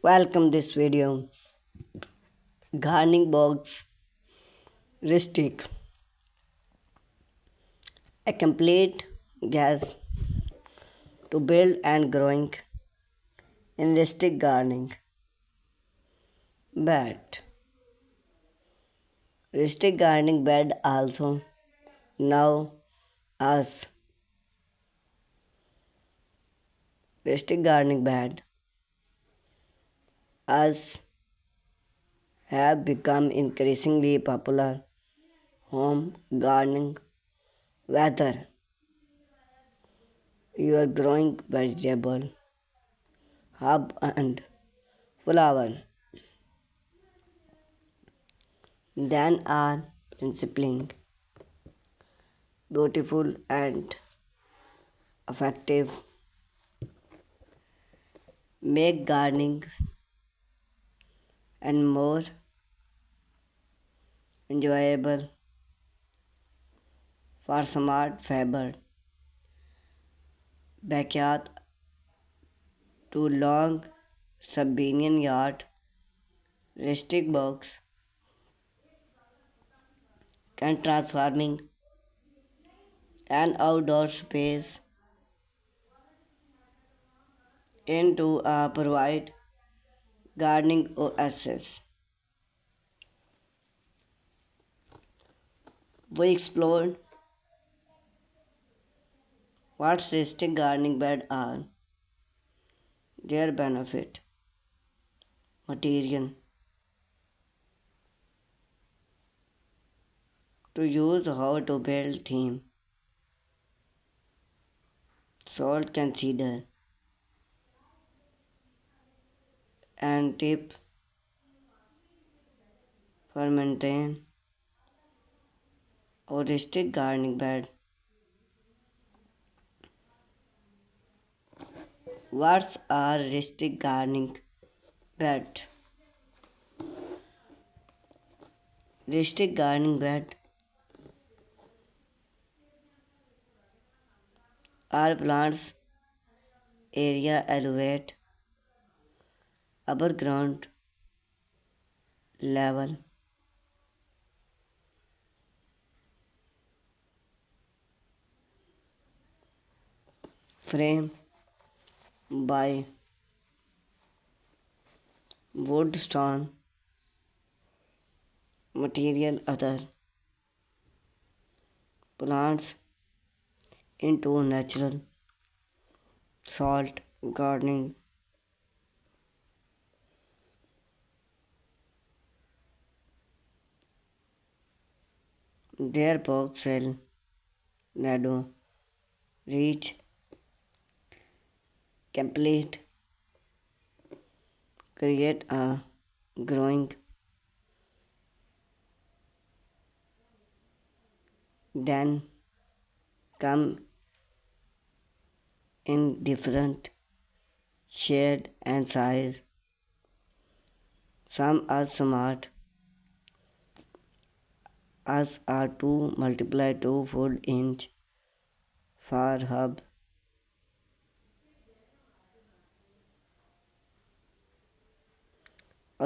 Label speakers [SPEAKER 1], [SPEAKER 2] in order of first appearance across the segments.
[SPEAKER 1] Welcome this video. Gardening box rustic. A complete gas to build and growing in rustic gardening. Bed. Rustic gardening bed also now as rustic gardening bed as have become increasingly popular home gardening whether you are growing vegetable, herb and flower. Then are principling beautiful and effective, make gardening and more enjoyable for smart faber backyard to long suburban yard rustic box can transforming an outdoor space into a provide gardening oasis. We explored what rustic gardening bed are, their benefit, material to use, how to build theme, salt consider, and tip for maintain or rustic gardening bed. What's a rustic gardening bed? Rustic gardening bed are plants area elevate above ground level frame by wood stone material other plants into natural salt gardening. Their box will narrow reach complete create a growing then come in different shade and size. Some are smart as are 2 multiply 2 full inch for hub.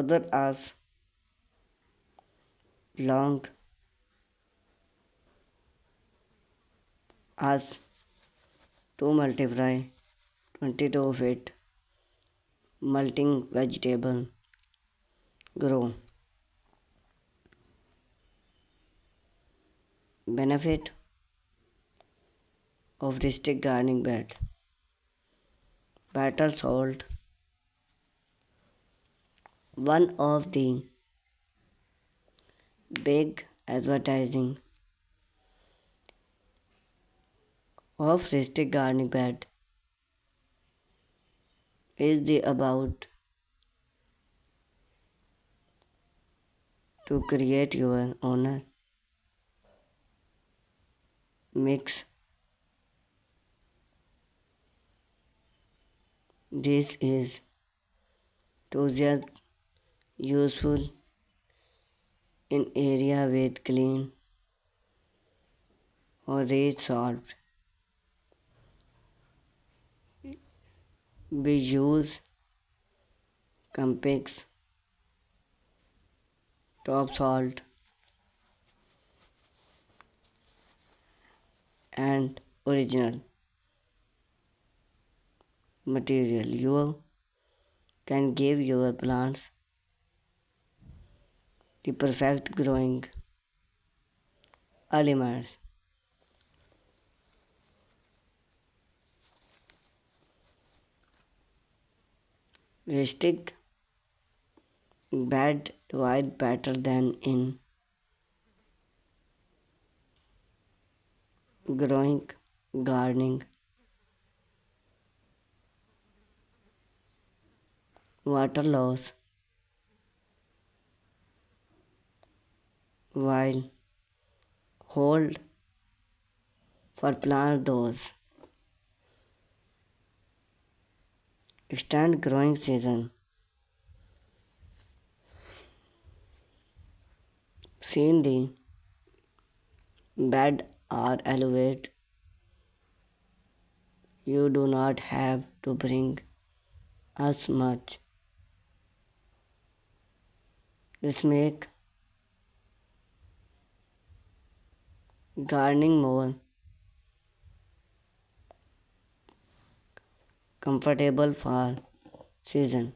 [SPEAKER 1] Other as long as 2 multiply 22 feet multing vegetable grow. Benefit of rustic gardening bed. Battle salt. One of the big advertising of rustic gardening bed is the about to create your own mix. This is to just useful in area with clean or rich salt. We use Campix, top salt, and original material. You can give your plants the perfect growing elements. Rustic bed divide better than in growing gardening. Water loss while hold for plant those extend growing season. Seen the bed or elevate, you do not have to bring as much. This make gardening more comfortable for season.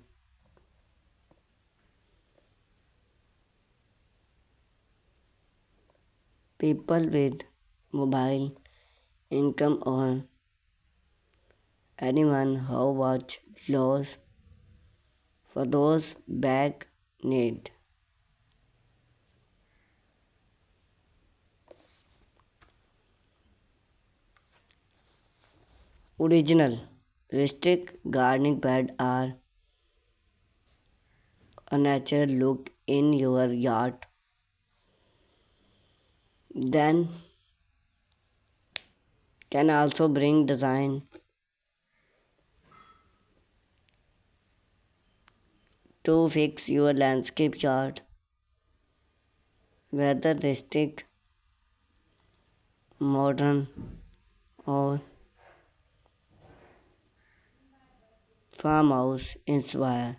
[SPEAKER 1] People with mobile income or anyone who watch laws for those back need. Original rustic gardening bed are a natural look in your yard. Then can also bring design to fix your landscape yard, whether rustic, modern, or farmhouse inspire.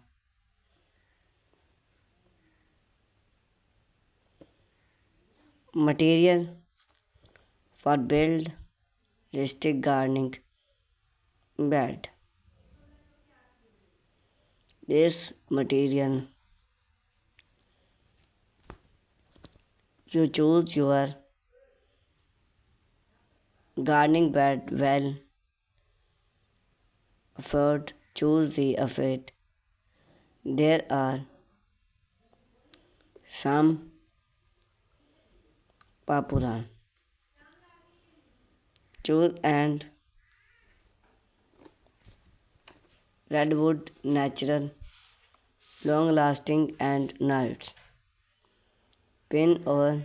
[SPEAKER 1] Material for build rustic gardening bed. This material you choose your gardening bed well afford choose the effort. There are some popular choose and redwood natural long lasting and nice pin or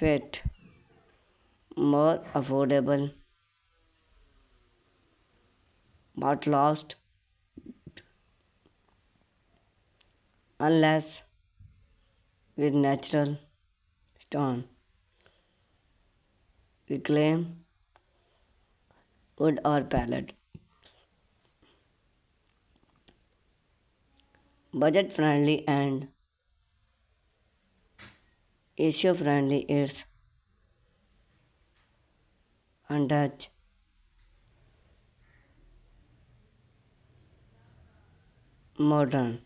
[SPEAKER 1] fit more affordable but lost unless with natural stone reclaim wood or pallet. Budget friendly and eco friendly is untouched modern